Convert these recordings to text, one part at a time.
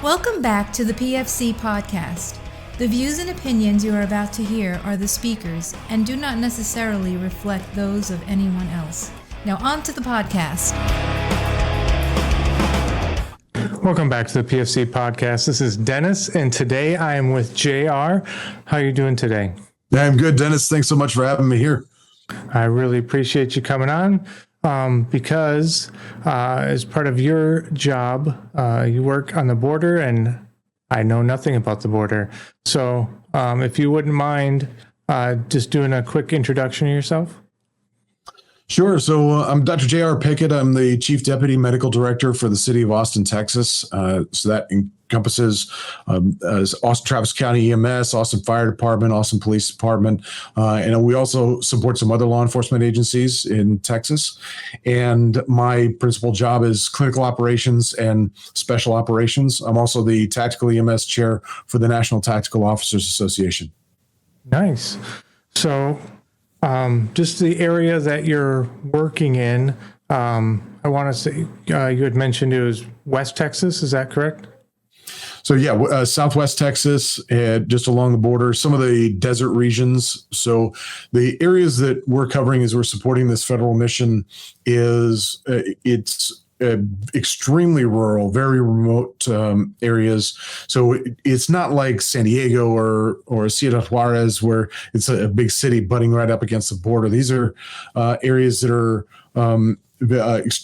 Welcome back to the PFC Podcast. The views and opinions you are about to hear are the speakers and do not necessarily reflect those of anyone else. Now on to the podcast. Welcome back to the PFC Podcast. This is Dennis, and today I am with JR. How are you doing today? Yeah, I'm good, Dennis. Thanks so much for having me here. I really appreciate you coming on because as part of your job, you work on the border, and I know nothing about the border. So if you wouldn't mind just doing a quick introduction of yourself. Sure. So I'm Dr. J.R. Pickett. I'm the Chief Deputy Medical Director for the City of Austin, Texas. So that encompasses Austin Travis County EMS, Austin Fire Department, Austin Police Department, and we also support some other law enforcement agencies in Texas. And my principal job is clinical operations and special operations. I'm also the Tactical EMS Chair for the National Tactical Officers Association. Nice. So just the area that you're working in, I want to say you had mentioned it was West Texas. Is that correct? So yeah, Southwest Texas, just along the border, some of the desert regions. So the areas that we're covering as we're supporting this federal mission is it's extremely rural, very remote areas. So it's not like San Diego or Ciudad Juarez, where it's a big city butting right up against the border. These are areas that are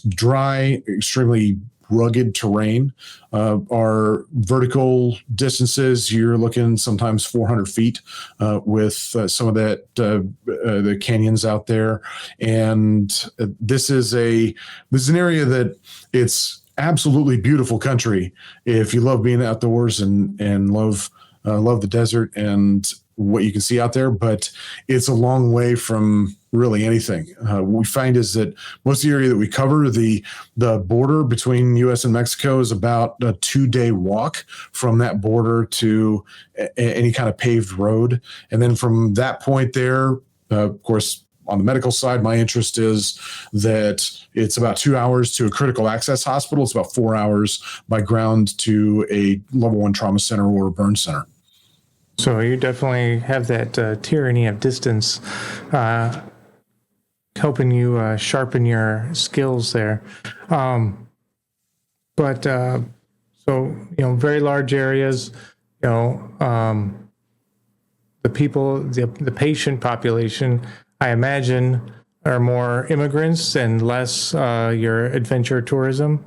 dry, extremely rugged terrain. Our vertical distances, you're looking sometimes 400 feet with some of that the canyons out there. And this is an area that it's absolutely beautiful country if you love being outdoors and love the desert and what you can see out there, but it's a long way from really anything. What we find is that most of the area that we cover, the border between U.S. and Mexico, is about a 2-day walk from that border to any kind of paved road. And then from that point there, of course, on the medical side, my interest is that it's about 2 hours to a critical access hospital. It's about 4 hours by ground to a level 1 trauma center or a burn center. So you definitely have that tyranny of distance helping you sharpen your skills there. But very large areas, the people, the patient population, I imagine, are more immigrants and less your adventure tourism.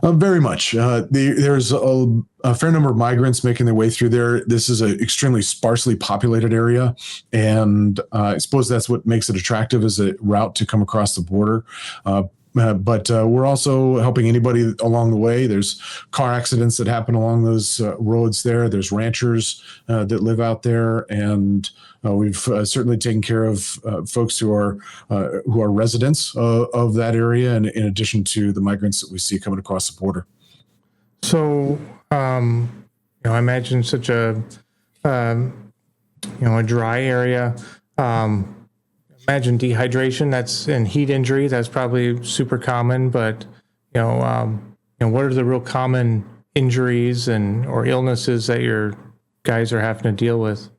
Very much. There's a fair number of migrants making their way through there. This is an extremely sparsely populated area, and I suppose that's what makes it attractive as a route to come across the border. But we're also helping anybody along the way. There's car accidents that happen along those roads there. There's ranchers that live out there, and we've certainly taken care of folks who are residents of that area, and in addition to the migrants that we see coming across the border. So, I imagine such a dry area. Imagine dehydration, that's and heat injury. That's probably super common. But what are the real common injuries or illnesses that your guys are having to deal with?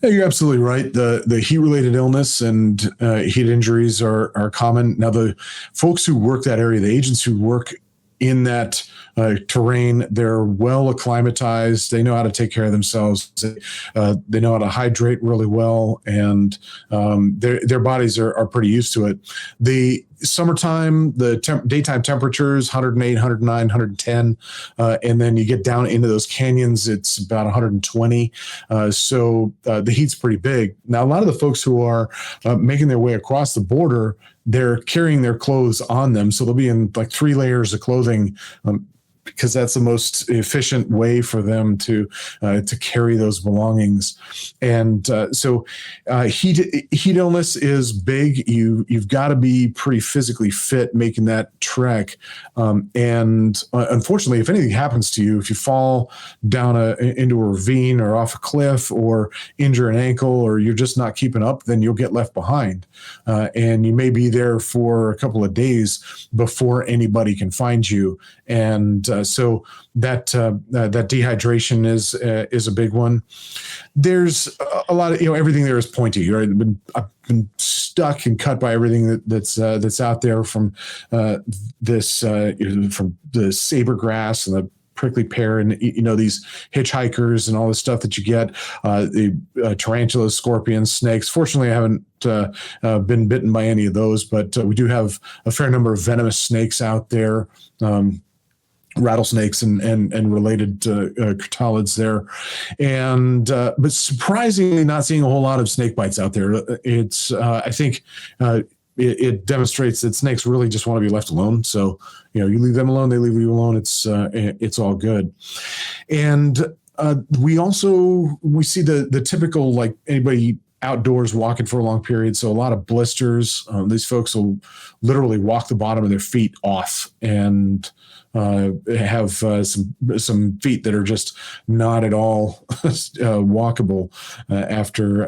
Yeah, you're absolutely right. The heat-related illness and heat injuries are common. Now, the folks who work that area, the agents who work in that terrain, they're well acclimatized. They know how to take care of themselves. They know how to hydrate really well, and their bodies are pretty used to it. The summertime, the daytime temperatures, 108, 109, 110, and then you get down into those canyons, it's about 120. So the heat's pretty big. Now, a lot of the folks who are making their way across the border, they're carrying their clothes on them. So they'll be in like 3 layers of clothing because that's the most efficient way for them to carry those belongings. And so heat illness is big. You've got to be pretty physically fit making that trek. And unfortunately, if anything happens to you, if you fall down into a ravine or off a cliff or injure an ankle or you're just not keeping up, then you'll get left behind. And you may be there for a couple of days before anybody can find you. And so that dehydration is a big one. There's a lot of, everything there is pointy, right? I've been stuck and cut by everything that's out there, from from the saber grass and the prickly pear, and these hitchhikers and all the stuff that you get, the tarantulas, scorpions, snakes. Fortunately, I haven't been bitten by any of those, but we do have a fair number of venomous snakes out there, rattlesnakes and related catalids there, and but surprisingly not seeing a whole lot of snake bites out there. It's I think it demonstrates that snakes really just want to be left alone. So, you leave them alone, they leave you alone. It's all good. And we see the typical, like, anybody outdoors walking for a long period. So a lot of blisters. These folks will literally walk the bottom of their feet off and have some feet that are just not at all walkable after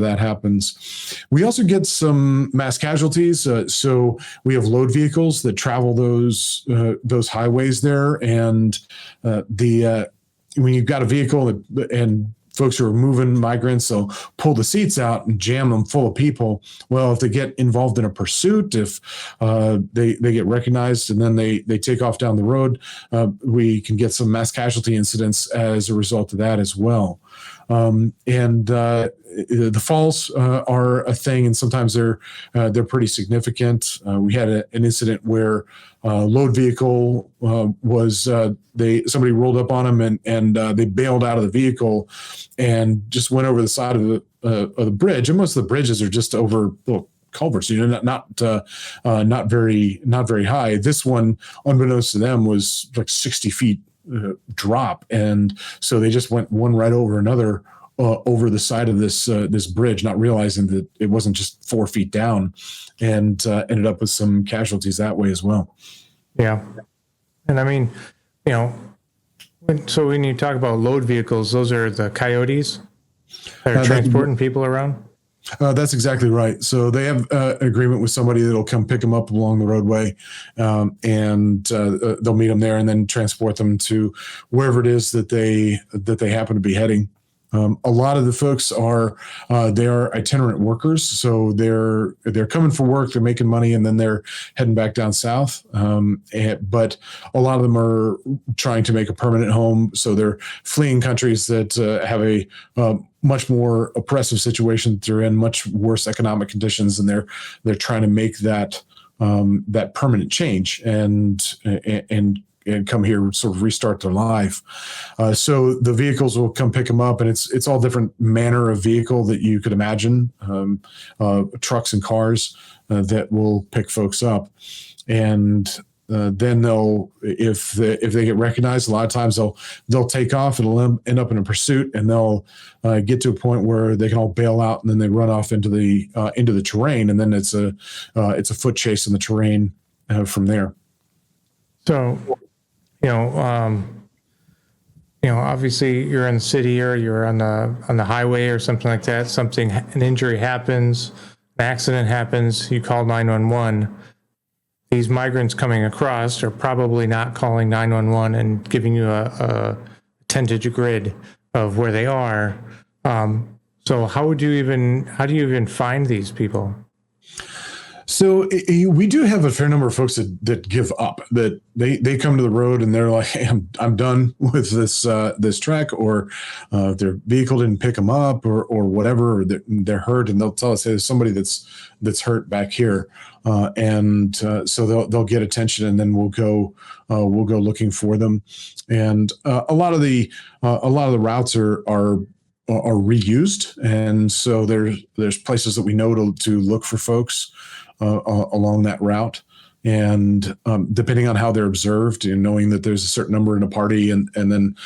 that happens. We also get some mass casualties. So we have load vehicles that travel those highways there, and when you've got a vehicle and folks who are moving migrants, they'll pull the seats out and jam them full of people. Well, if they get involved in a pursuit, if they get recognized and then they take off down the road, we can get some mass casualty incidents as a result of that as well. The falls are a thing, and sometimes they're pretty significant. We had an incident where a load vehicle somebody rolled up on them and they bailed out of the vehicle and just went over the side of the bridge. And most of the bridges are just over little culverts, not very high. This one, unbeknownst to them, was like 60 feet drop, and so they just went one right over another over the side of this bridge, not realizing that it wasn't just 4 feet down, and ended up with some casualties that way as well. Yeah, and I mean, so when you talk about load vehicles, those are the coyotes that are transporting people around? That's exactly right. So they have an agreement with somebody that'll come pick them up along the roadway, and they'll meet them there and then transport them to wherever it is that they happen to be heading. A lot of the folks are itinerant workers, so they're coming for work, they're making money, and then they're heading back down south. But a lot of them are trying to make a permanent home, so they're fleeing countries that have a much more oppressive situation that they're in, much worse economic conditions, and they're trying to make that permanent change and come here, sort of restart their life. So the vehicles will come pick them up, and it's all different manner of vehicle that you could imagine, trucks and cars that will pick folks up. And then if they get recognized, a lot of times they'll take off. It'll end up in a pursuit, and they'll get to a point where they can all bail out, and then they run off into the terrain, and then it's a foot chase in the terrain from there. So, obviously you're in the city or you're on the highway or something like that. An injury happens, an accident happens, you call 911. These migrants coming across are probably not calling 911 and giving you a 10-digit grid of where they are. So how do you even find these people? So we do have a fair number of folks that give up, that they come to the road and they're like, hey, I'm done with this trek, or their vehicle didn't pick them up or whatever, or they're hurt, and they'll tell us, hey, there's somebody that's hurt back here, and so they'll get attention, and then we'll go looking for them, and a lot of the routes are reused, and so there's places that we know to look for folks along that route, and depending on how they're observed, and knowing that there's a certain number in a party, and then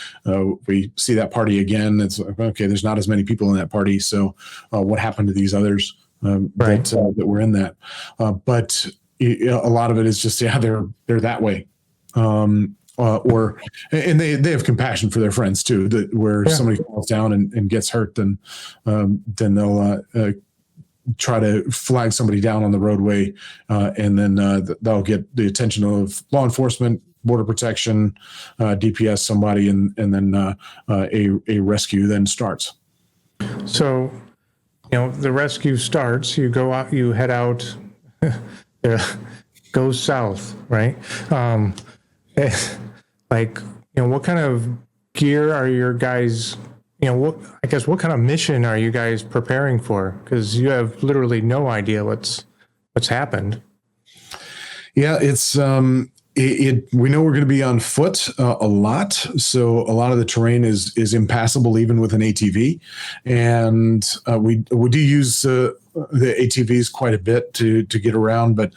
we see that party again, it's like, okay, there's not as many people in that party, so what happened to these others that were in that? But a lot of it is just, they're that way. And they have compassion for their friends too, where somebody falls down and gets hurt, then they'll try to flag somebody down on the roadway, and then they'll get the attention of law enforcement, border protection, DPS somebody, and then a rescue then starts. So, the rescue starts, you go out, you head out, go south, right? What kind of gear are your guys, what kind of mission are you guys preparing for? Because you have literally no idea what's happened. Yeah, it's we know we're going to be on foot a lot, so a lot of the terrain is impassable even with an ATV, and we do use the ATVs quite a bit to get around. But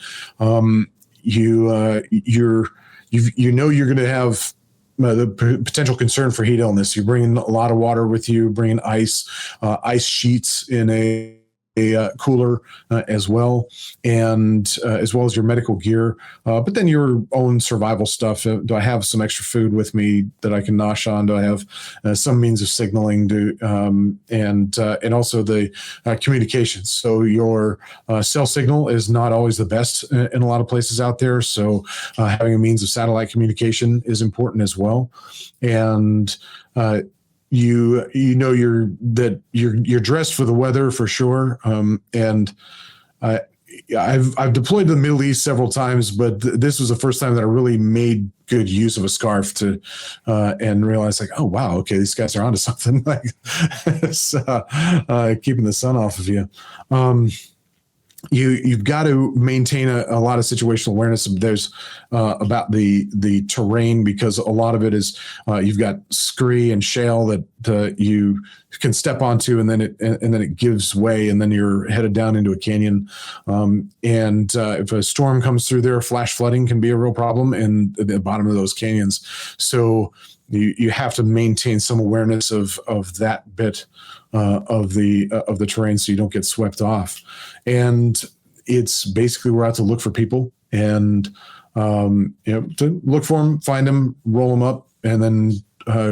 you're going to have the potential concern for heat illness. You're bringing a lot of water with you, bringing ice sheets in a cooler as well, and as well as your medical gear, but then your own survival stuff. Do I have some extra food with me that I can nosh on? Do I have some means of signaling? And also the communications. So your cell signal is not always the best in a lot of places out there. So having a means of satellite communication is important as well. And you're dressed for the weather for sure. And I've deployed to the Middle East several times, but this was the first time that I really made good use of a scarf and realized oh wow, okay, these guys are onto something. It's, keeping the sun off of you. You've got to maintain a lot of situational awareness. There's about the terrain, because a lot of it is you've got scree and shale that you can step onto, and then it gives way, and then you're headed down into a canyon. If a storm comes through there, flash flooding can be a real problem in the bottom of those canyons. So you have to maintain some awareness of that bit of the terrain, so you don't get swept off. And it's basically, we're out to look for people and to look for them, find them, roll them up, and then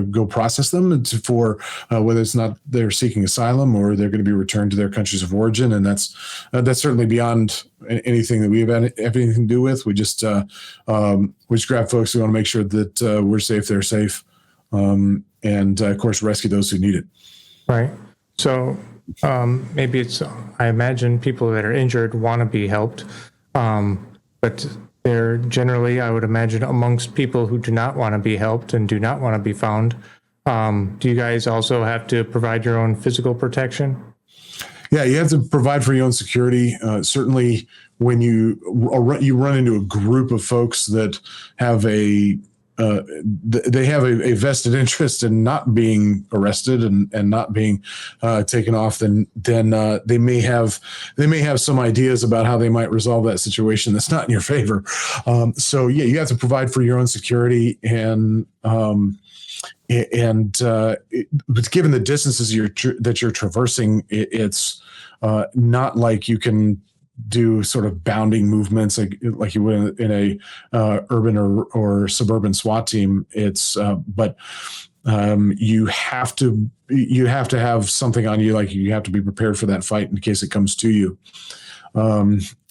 go process them for whether it's not they're seeking asylum or they're going to be returned to their countries of origin. And that's certainly beyond anything that we have anything to do with. We just grab folks who want to make sure that we're safe, they're safe, and of course rescue those who need it. Right. So maybe I imagine people that are injured want to be helped, but they're generally, I would imagine, amongst people who do not want to be helped and do not want to be found. Do you guys also have to provide your own physical protection? Yeah, you have to provide for your own security. Certainly when you run into a group of folks that have a vested interest in not being arrested and not being taken off, then they may have some ideas about how they might resolve that situation that's not in your favor. So yeah, you have to provide for your own security, and given the distances that you're traversing, it's not like you can do sort of bounding movements like you would in a urban or suburban SWAT team. It's but you have to have something on you. Like, you have to be prepared for that fight in case it comes to you.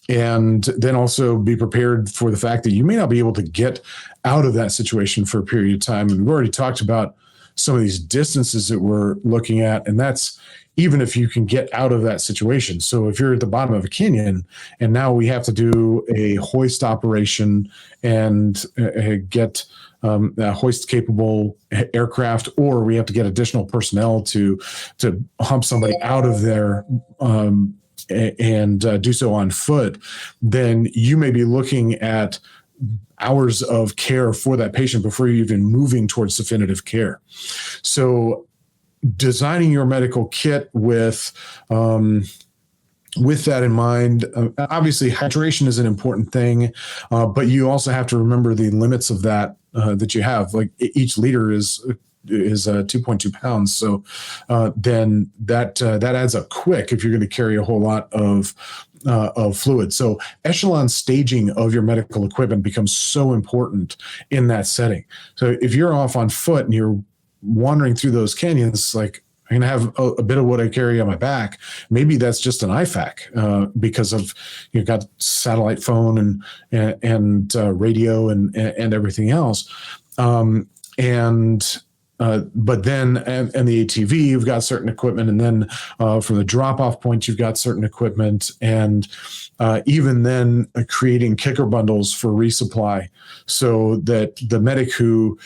And then also be prepared for the fact that you may not be able to get out of that situation for a period of time. And we've already talked about some of these distances that we're looking at, and that's even if you can get out of that situation. So if you're at the bottom of a canyon and now we have to do a hoist operation and get a hoist capable aircraft, or we have to get additional personnel to hump somebody out of there and do so on foot, then you may be looking at hours of care for that patient before you're even moving towards definitive care. So designing your medical kit with that in mind, obviously hydration is an important thing, but you also have to remember the limits of that you have. Like, each liter is 2.2 pounds. So then that adds up quick if you're going to carry a whole lot of fluid. So echelon staging of your medical equipment becomes so important in that setting. So if you're off on foot and you're wandering through those canyons, like, I'm going to have a bit of what I carry on my back. Maybe that's just an IFAC because of got satellite phone and radio and everything else. But then, and the ATV, you've got certain equipment, and then from the drop-off point, you've got certain equipment, and even then creating kicker bundles for resupply so that the medic who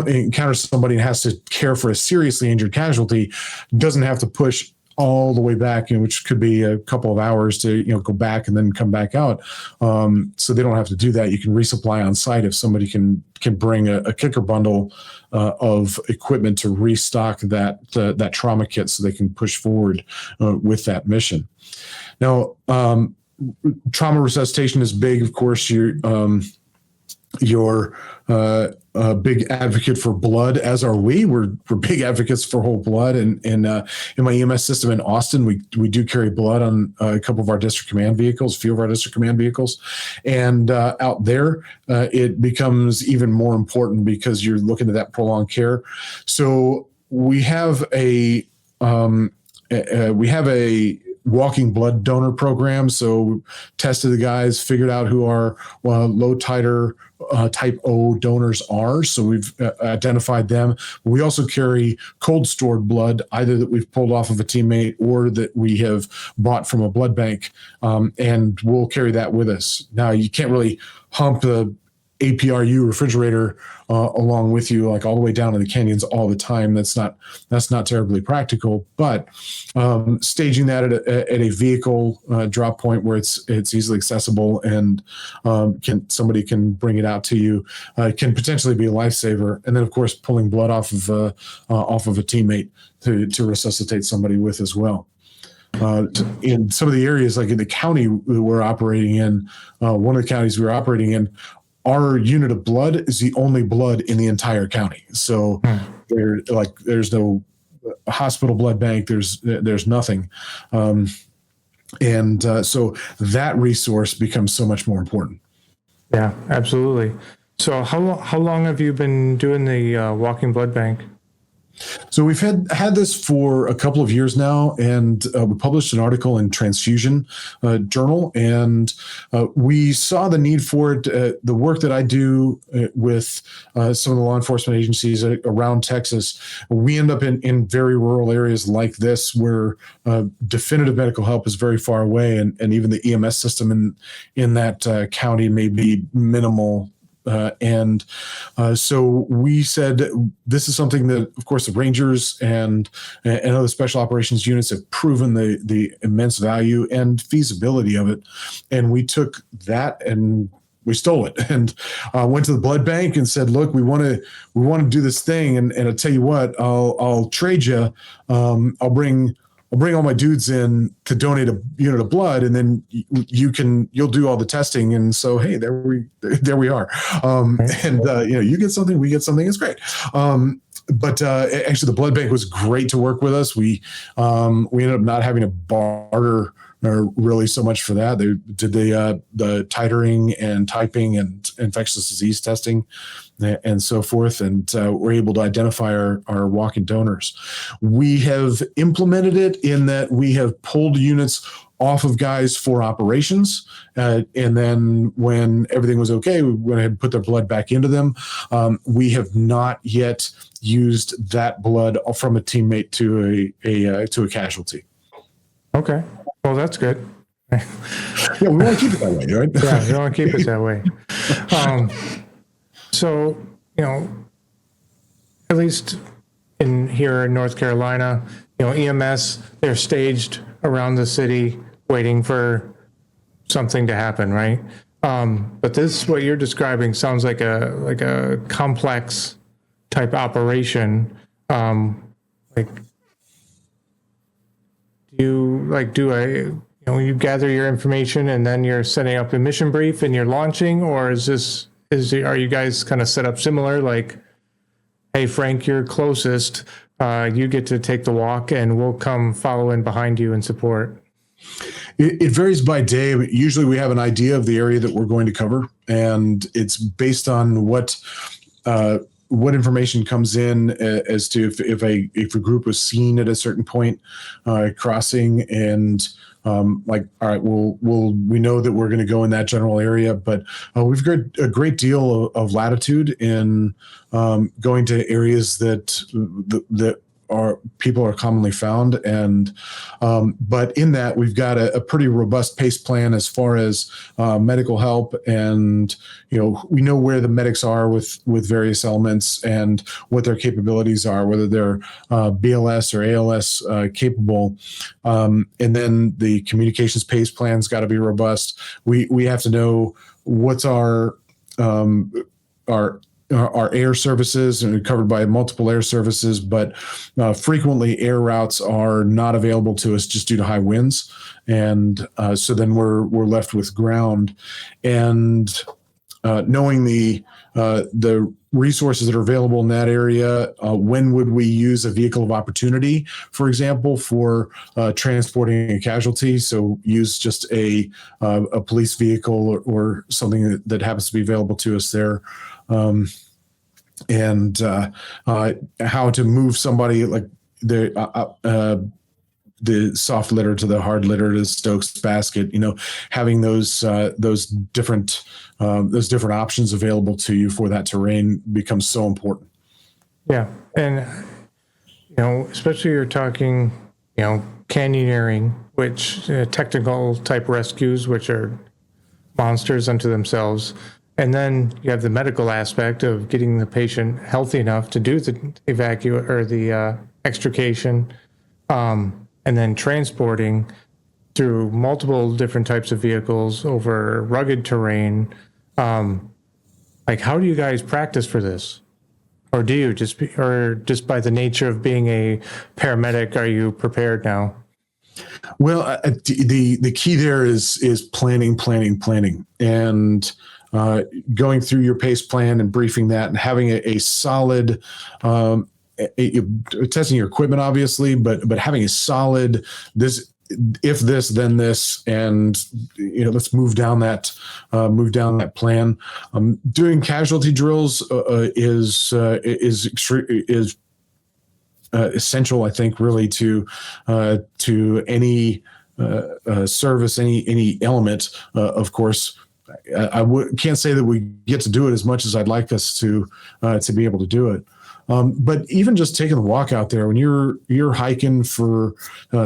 encounters somebody and has to care for a seriously injured casualty doesn't have to push all the way back, which could be a couple of hours to go back and then come back out. So they don't have to do that. You can resupply on site if somebody can bring a kicker bundle of equipment to restock that trauma kit so they can push forward with that mission. Now, trauma resuscitation is big. Of course, you're a big advocate for blood, as are we. We're big advocates for whole blood. And in my EMS system in Austin, we do carry blood on a couple of our district command vehicles, a few of our district command vehicles. And out there, it becomes even more important because you're looking at that prolonged care. So we have a walking blood donor program. So tested the guys, figured out who our low titer type O donors are. So we've identified them. We also carry cold stored blood, either that we've pulled off of a teammate or that we have bought from a blood bank. And we'll carry that with us. Now, you can't really hump the APRU refrigerator along with you, like all the way down in the canyons all the time. That's not terribly practical, but staging that at a vehicle drop point where it's easily accessible and somebody can bring it out to you can potentially be a lifesaver. And then, of course, pulling blood off of a teammate to resuscitate somebody with as well. In some of the areas, like in the county we're operating in, one of the counties we're operating in, our unit of blood is the only blood in the entire county. So there's no hospital blood bank. There's nothing. So that resource becomes so much more important. Yeah, absolutely. So how long have you been doing the walking blood bank? So we've had this for a couple of years now, and we published an article in Transfusion Journal, and we saw the need for it. The work that I do with some of the law enforcement agencies around Texas, we end up in very rural areas like this where definitive medical help is very far away, and even the EMS system in that county may be minimal. So we said this is something that, of course, the Rangers and other special operations units have proven the immense value and feasibility of it. And we took that and we stole it and went to the blood bank and said, look, we want to do this thing. And I'll tell you what, I'll trade you. I'll bring all my dudes in to donate a unit of blood, and then you'll do all the testing. And so, hey, there we are. You get something, we get something. It's great. But actually, the blood bank was great to work with us. We ended up not having to barter really so much for that. They did the titering and typing and infectious disease testing and so forth, and we're able to identify our walk-in donors. We have implemented it in that we have pulled units off of guys for operations, and then when everything was okay, we went ahead and put their blood back into them. We have not yet used that blood from a teammate to a casualty. Okay. Well, that's good. Yeah, we want to keep it that way, right? Yeah, we want to keep it that way. So, at least here in North Carolina, EMS, they're staged around the city waiting for something to happen, right? But this, what you're describing, sounds like a complex type operation. You gather your information and then you're setting up a mission brief and you're launching, or are you guys kind of set up similar? Like, hey, Frank, you're closest. You get to take the walk and we'll come follow in behind you and support. It varies by day, but usually we have an idea of the area that we're going to cover, and it's based on what what information comes in as to if a group was seen at a certain point crossing, and like, all right, we know that we're going to go in that general area, but we've got a great deal of latitude in going to areas that people are commonly found, and but in that we've got a pretty robust PACE plan as far as medical help, and we know where the medics are with various elements and what their capabilities are, whether they're BLS or ALS capable, and then the communications PACE plan's got to be robust. We have to know what's our air services, and covered by multiple air services, but frequently air routes are not available to us just due to high winds, and so then we're left with ground. And knowing the resources that are available in that area, when would we use a vehicle of opportunity, for example, for transporting a casualty? So use just a police vehicle or something that happens to be available to us there. And how to move somebody, like the soft litter to the hard litter to Stokes basket, having those different options available to you for that terrain becomes so important. Yeah. And, especially you're talking, canyoneering, which technical type rescues, which are monsters unto themselves. And then you have the medical aspect of getting the patient healthy enough to do the evacuate or the extrication, and then transporting through multiple different types of vehicles over rugged terrain. Like, how do you guys practice for this? Or do you just by the nature of being a paramedic, are you prepared now? Well, the key there is planning, and going through your PACE plan and briefing that, and having a solid, testing your equipment, obviously, but having a solid, if this, then this, and let's move down that plan. Doing casualty drills is essential, I think, really to any service, any element, of course. Can't say that we get to do it as much as I'd like us to be able to do it. But even just taking the walk out there, when you're hiking for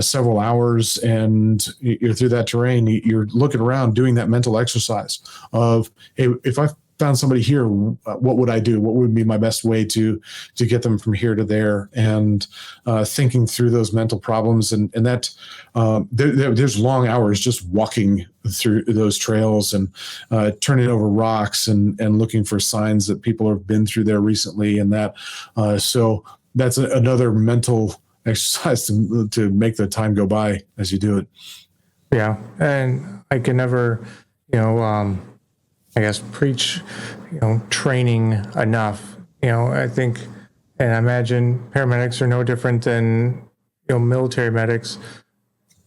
several hours and you're through that terrain, you're looking around, doing that mental exercise of, hey, if I found somebody here, what would I do? What would be my best way to get them from here to there? And thinking through those mental problems, and that there's long hours just walking through those trails and turning over rocks and looking for signs that people have been through there recently, and that so that's another mental exercise to make the time go by as you do it. Yeah, and I can never, I guess, preach, training enough. I think, and I imagine paramedics are no different than, military medics.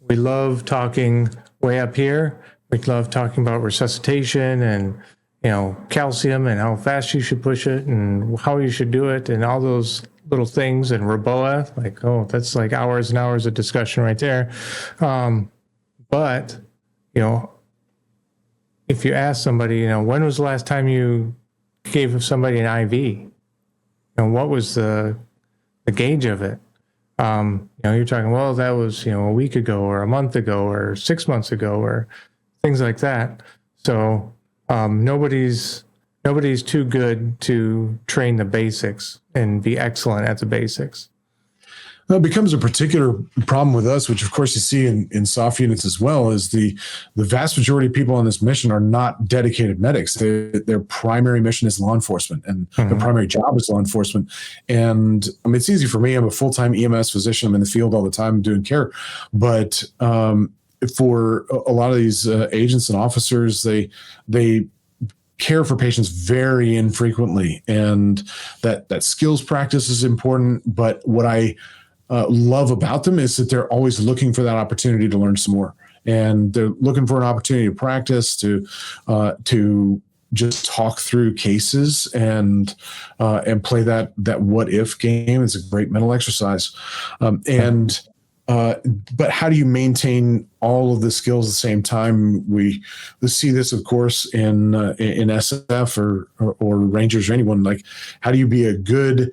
We love talking way up here. We love talking about resuscitation and, calcium and how fast you should push it and how you should do it and all those little things. And ROBOA, like, that's like hours and hours of discussion right there. But, if you ask somebody, when was the last time you gave somebody an IV? What was the gauge of it? You're talking, well, that was, a week ago or a month ago or 6 months ago or things like that. So nobody's too good to train the basics and be excellent at the basics. Well, it becomes a particular problem with us, which of course you see in soft units as well, is the vast majority of people on this mission are not dedicated medics. Their primary mission is law enforcement, and their primary job is law enforcement. And it's easy for me. I'm a full-time EMS physician. I'm in the field all the time doing care. But for a lot of these agents and officers, they care for patients very infrequently, and that skills practice is important. But what I love about them is that they're always looking for that opportunity to learn some more, and they're looking for an opportunity to practice, to just talk through cases and play that what if game. It's a great mental exercise. But how do you maintain all of the skills at the same time? We see this, of course, in SF or Rangers or anyone. Like, how do you be a good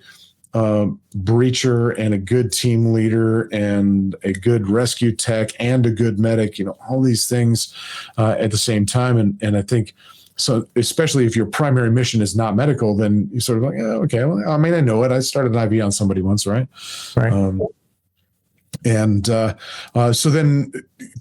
breacher and a good team leader and a good rescue tech and a good medic? All these things at the same time. And I think so, especially if your primary mission is not medical, then you sort of like, oh, okay, well, I mean, I know it. I started an IV on somebody once, right? Right. So then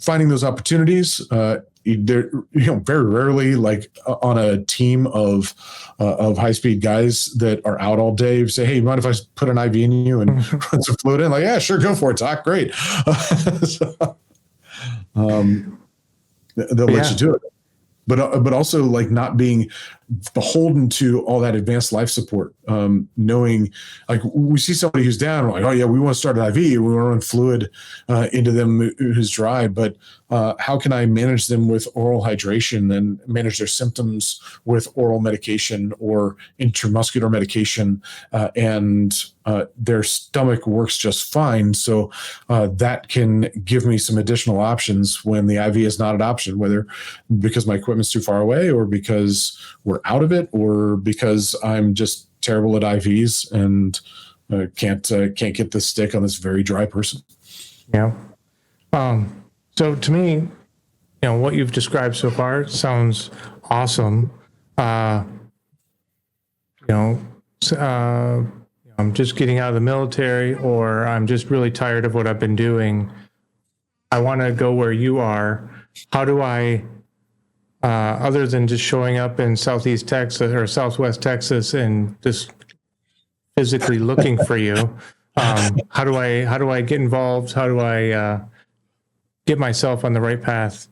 finding those opportunities, very rarely, like on a team of high-speed guys that are out all day, you say, hey, mind if I put an IV in you and run some fluid in? Like, yeah, sure, go for it, Doc. Great. They'll let you do it. But also like not being beholden to all that advanced life support, knowing like we see somebody who's down, we're like, oh yeah, we want to start an IV, we want to run fluid into them who's dry, but how can I manage them with oral hydration and manage their symptoms with oral medication or intramuscular medication, and their stomach works just fine. So that can give me some additional options when the IV is not an option, whether because my equipment's too far away or because we're out of it or because I'm just terrible at IVs and can't get the stick on this very dry person. Yeah. So to me, what you've described so far sounds awesome. I'm just getting out of the military, or I'm just really tired of what I've been doing. I want to go where you are. How do I, other than just showing up in Southeast Texas or Southwest Texas and just physically looking for you, how do I get involved? How do I get myself on the right path?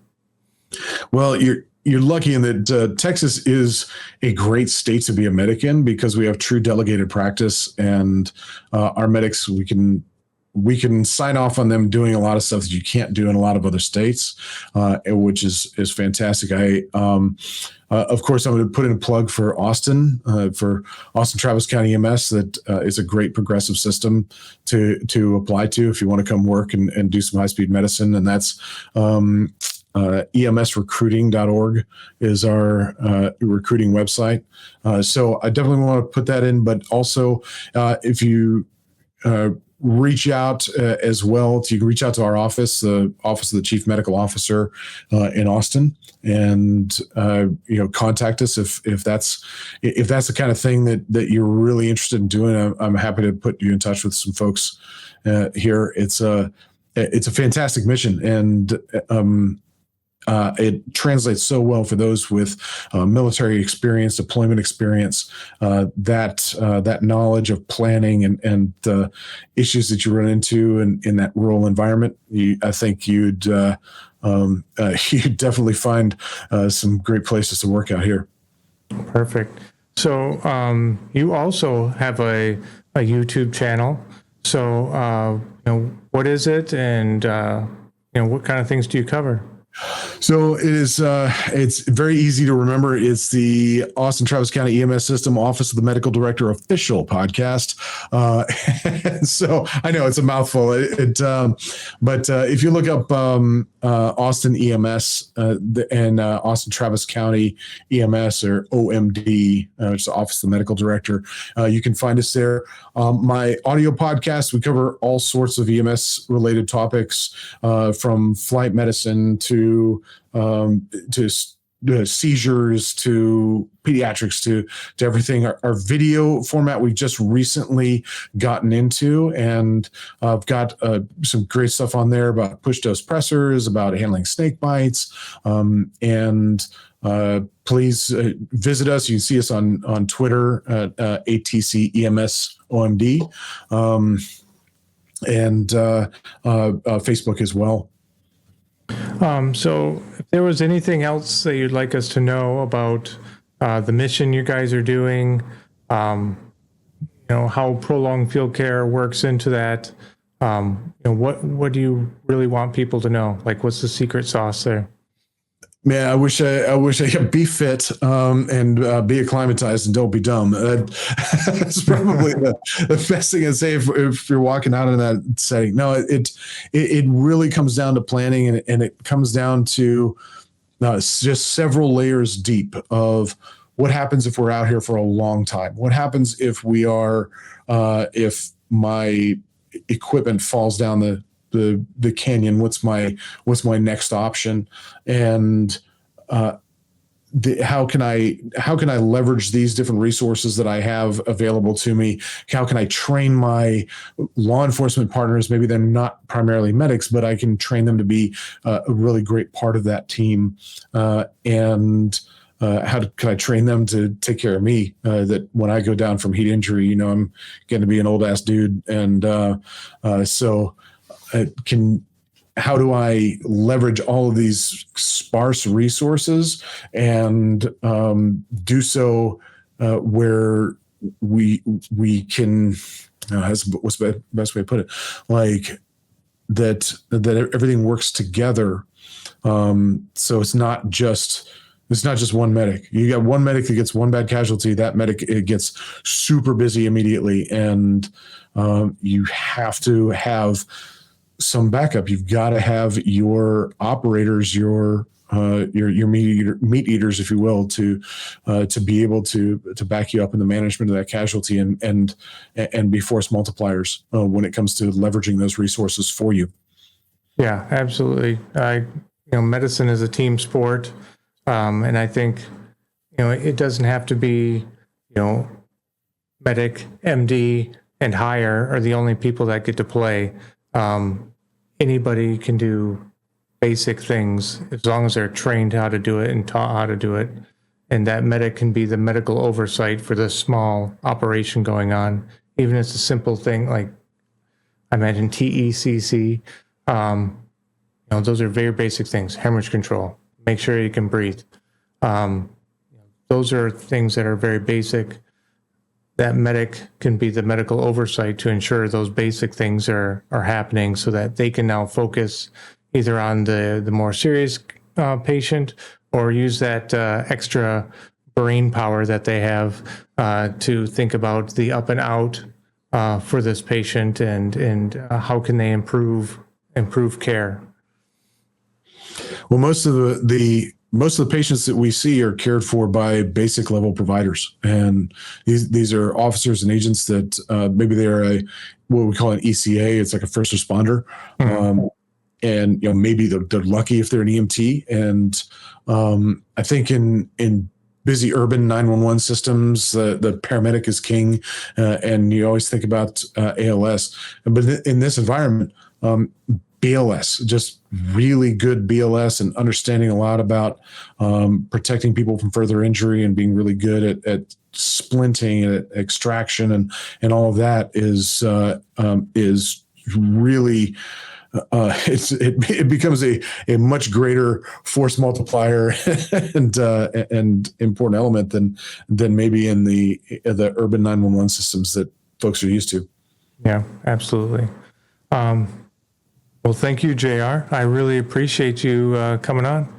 Well, you're lucky in that Texas is a great state to be a medic in because we have true delegated practice, and our medics, we can sign off on them doing a lot of stuff that you can't do in a lot of other states, which is fantastic. Of course, I'm going to put in a plug for Austin Travis County EMS. That is a great progressive system to apply to if you want to come work and do some high-speed medicine. And that's emsrecruiting.org is our recruiting website. So I definitely want to put that in, but also if you reach out as well. You can reach out to our office, the Office of the Chief Medical Officer in Austin, and contact us if that's the kind of thing that you're really interested in doing. I'm happy to put you in touch with some folks here. It's a fantastic mission, and it translates so well for those with military experience, deployment experience, that knowledge of planning and the issues that you run into in that rural environment. I think you'd definitely find some great places to work out here. Perfect. So you also have a YouTube channel. So what is it, and what kind of things do you cover? So it is. It's very easy to remember. It's the Austin Travis County EMS System Office of the Medical Director official podcast. So I know it's a mouthful. But if you look up Austin EMS and Austin Travis County EMS or OMD, which is the Office of the Medical Director, you can find us there. My audio podcast, we cover all sorts of EMS related topics, from flight medicine to seizures to pediatrics to everything. Our video format we've just recently gotten into, and I've got some great stuff on there about push dose pressors, about handling snake bites, and please visit us. You can see us on Twitter at ATC EMS OMD, and Facebook as well. So if there was anything else that you'd like us to know about the mission you guys are doing, how prolonged field care works into that, what do you really want people to know? Like, what's the secret sauce there? Man, I wish I could be fit and be acclimatized and don't be dumb. That's probably the best thing I'd say if you're walking out in that setting. No, it really comes down to planning, and it comes down to it's just several layers deep of what happens if we're out here for a long time. What happens if we are if my equipment falls down the canyon? What's my next option? And how can I leverage these different resources that I have available to me? How can I train my law enforcement partners? Maybe they're not primarily medics, but I can train them to be a really great part of that team. And how can I train them to take care of me? That when I go down from heat injury, I'm going to be an old ass dude, and so how do I leverage all of these sparse resources and do so where we can? What's the best way to put it? Like that everything works together. So it's not just one medic. You got one medic that gets one bad casualty. That medic, it gets super busy immediately, and you have to have some backup. You've got to have your operators, your meat eaters, if you will, to be able to back you up in the management of that casualty and be force multipliers when it comes to leveraging those resources for you. Yeah, absolutely. Medicine is a team sport. And I think, it doesn't have to be, medic, MD, and higher are the only people that get to play. Anybody can do basic things as long as they're trained how to do it and taught how to do it. And that medic can be the medical oversight for the small operation going on. Even if it's a simple thing like, I imagine TECC, those are very basic things. Hemorrhage control. Make sure you can breathe. Those are things that are very basic. That medic can be the medical oversight to ensure those basic things are happening so that they can now focus either on the more serious patient or use that extra brain power that they have to think about the up and out for this patient and how can they improve care. Well, most of the patients that we see are cared for by basic level providers, and these are officers and agents that maybe they're what we call an ECA. It's like a first responder, and maybe they're lucky if they're an EMT. And I think in busy urban 911 systems, the paramedic is king, and you always think about ALS. But in this environment, BLS, just really good BLS and understanding a lot about protecting people from further injury and being really good at splinting and at extraction and all of that is really it becomes a much greater force multiplier and important element than maybe in the urban 911 systems that folks are used to. Yeah, absolutely. Well, thank you, JR. I really appreciate you coming on.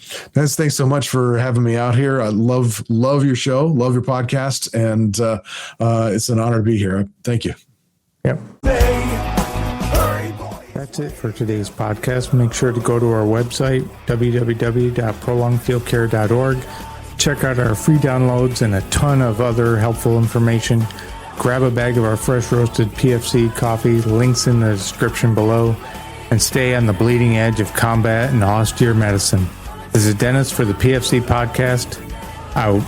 Thanks so much for having me out here. I love your show, love your podcast, and it's an honor to be here. Thank you. Yep. That's it for today's podcast. Make sure to go to our website, www.prolongedfieldcare.org. Check out our free downloads and a ton of other helpful information. Grab a bag of our fresh roasted PFC coffee, links in the description below, and stay on the bleeding edge of combat and austere medicine. This is Dennis for the PFC Podcast, out.